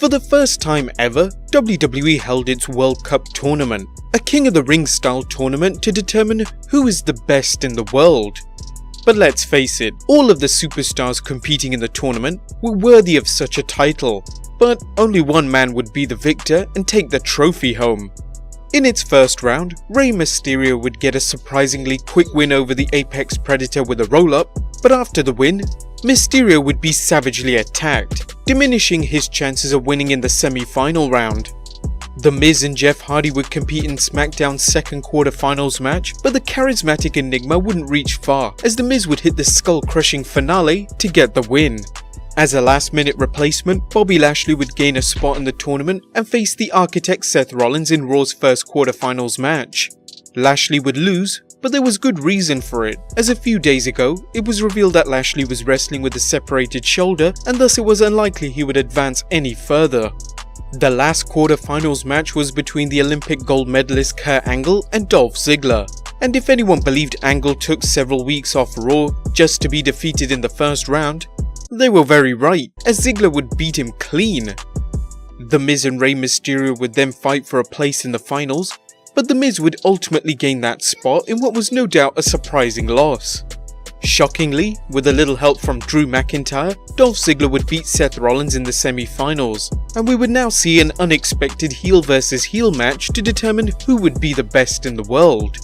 For the first time ever, WWE held its World Cup tournament, a King of the Ring style tournament to determine who is the best in the world. But let's face it, all of the superstars competing in the tournament were worthy of such a title, but only one man would be the victor and take the trophy home. In its first round, Rey Mysterio would get a surprisingly quick win over the Apex Predator with a roll-up, but after the win, Mysterio would be savagely attacked, diminishing his chances of winning in the semi-final round. The Miz and Jeff Hardy would compete in SmackDown's second quarterfinals match, but the charismatic Enigma wouldn't reach far, as The Miz would hit the skull-crushing finale to get the win. As a last-minute replacement, Bobby Lashley would gain a spot in the tournament and face the Architect Seth Rollins in Raw's first quarterfinals match. Lashley would lose, but there was good reason for it, as a few days ago, it was revealed that Lashley was wrestling with a separated shoulder, and thus it was unlikely he would advance any further. The last quarterfinals match was between the Olympic gold medalist Kurt Angle and Dolph Ziggler, and if anyone believed Angle took several weeks off Raw just to be defeated in the first round, they were very right, as Ziggler would beat him clean. The Miz and Rey Mysterio would then fight for a place in the finals, but The Miz would ultimately gain that spot in what was no doubt a surprising loss. Shockingly, with a little help from Drew McIntyre, Dolph Ziggler would beat Seth Rollins in the semi-finals, and we would now see an unexpected heel versus heel match to determine who would be the best in the world.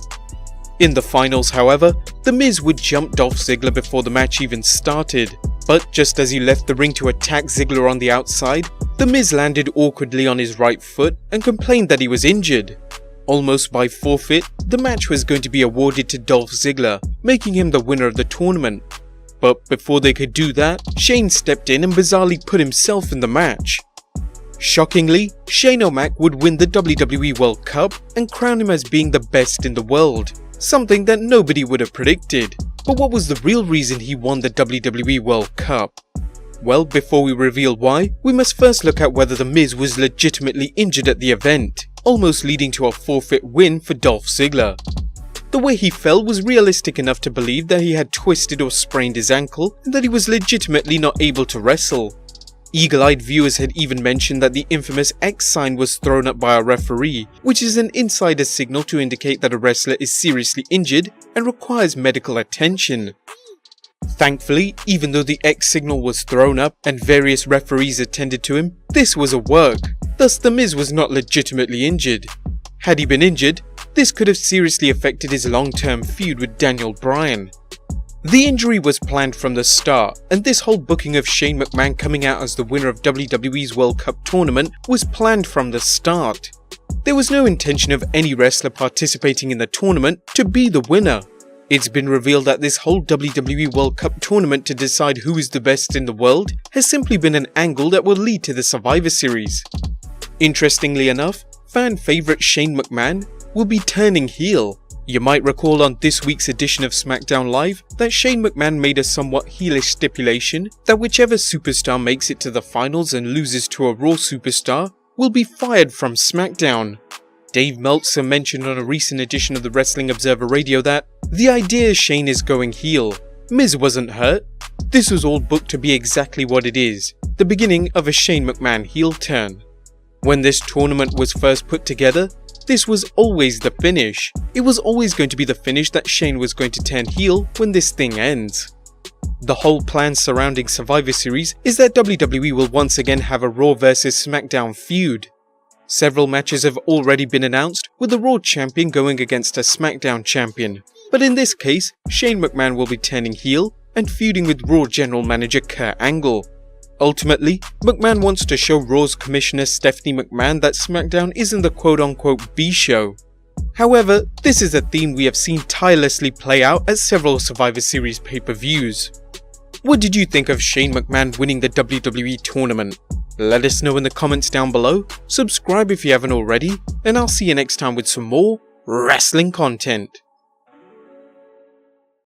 In the finals, however, The Miz would jump Dolph Ziggler before the match even started, but just as he left the ring to attack Ziggler on the outside, The Miz landed awkwardly on his right foot and complained that he was injured. Almost by forfeit, the match was going to be awarded to Dolph Ziggler, making him the winner of the tournament. But before they could do that, Shane stepped in and bizarrely put himself in the match. Shockingly, Shane O'Mac would win the WWE World Cup and crown him as being the best in the world, something that nobody would have predicted. But what was the real reason he won the WWE World Cup? Well, before we reveal why, we must first look at whether The Miz was legitimately injured at the event, almost leading to a forfeit win for Dolph Ziggler. The way he fell was realistic enough to believe that he had twisted or sprained his ankle and that he was legitimately not able to wrestle. Eagle-eyed viewers had even mentioned that the infamous X sign was thrown up by a referee, which is an insider signal to indicate that a wrestler is seriously injured and requires medical attention. Thankfully, even though the X signal was thrown up and various referees attended to him, this was a work, thus The Miz was not legitimately injured. Had he been injured, this could have seriously affected his long-term feud with Daniel Bryan. The injury was planned from the start, and this whole booking of Shane McMahon coming out as the winner of WWE's World Cup tournament was planned from the start. There was no intention of any wrestler participating in the tournament to be the winner. It's been revealed that this whole WWE World Cup tournament to decide who is the best in the world has simply been an angle that will lead to the Survivor Series. Interestingly enough, fan favourite Shane McMahon will be turning heel. You might recall on this week's edition of SmackDown Live that Shane McMahon made a somewhat heelish stipulation that whichever superstar makes it to the finals and loses to a Raw superstar will be fired from SmackDown. Dave Meltzer mentioned on a recent edition of the Wrestling Observer Radio that the idea is Shane is going heel. Miz wasn't hurt. This was all booked to be exactly what it is, the beginning of a Shane McMahon heel turn. When this tournament was first put together, this was always the finish. It was always going to be the finish that Shane was going to turn heel when this thing ends. The whole plan surrounding Survivor Series is that WWE will once again have a Raw vs SmackDown feud. Several matches have already been announced, with the Raw champion going against a SmackDown champion. But in this case, Shane McMahon will be turning heel and feuding with Raw General Manager Kurt Angle. Ultimately, McMahon wants to show Raw's Commissioner Stephanie McMahon that SmackDown isn't the quote-unquote B-show. However, this is a theme we have seen tirelessly play out at several Survivor Series pay-per-views. What did you think of Shane McMahon winning the WWE tournament? Let us know in the comments down below, subscribe if you haven't already, and I'll see you next time with some more wrestling content.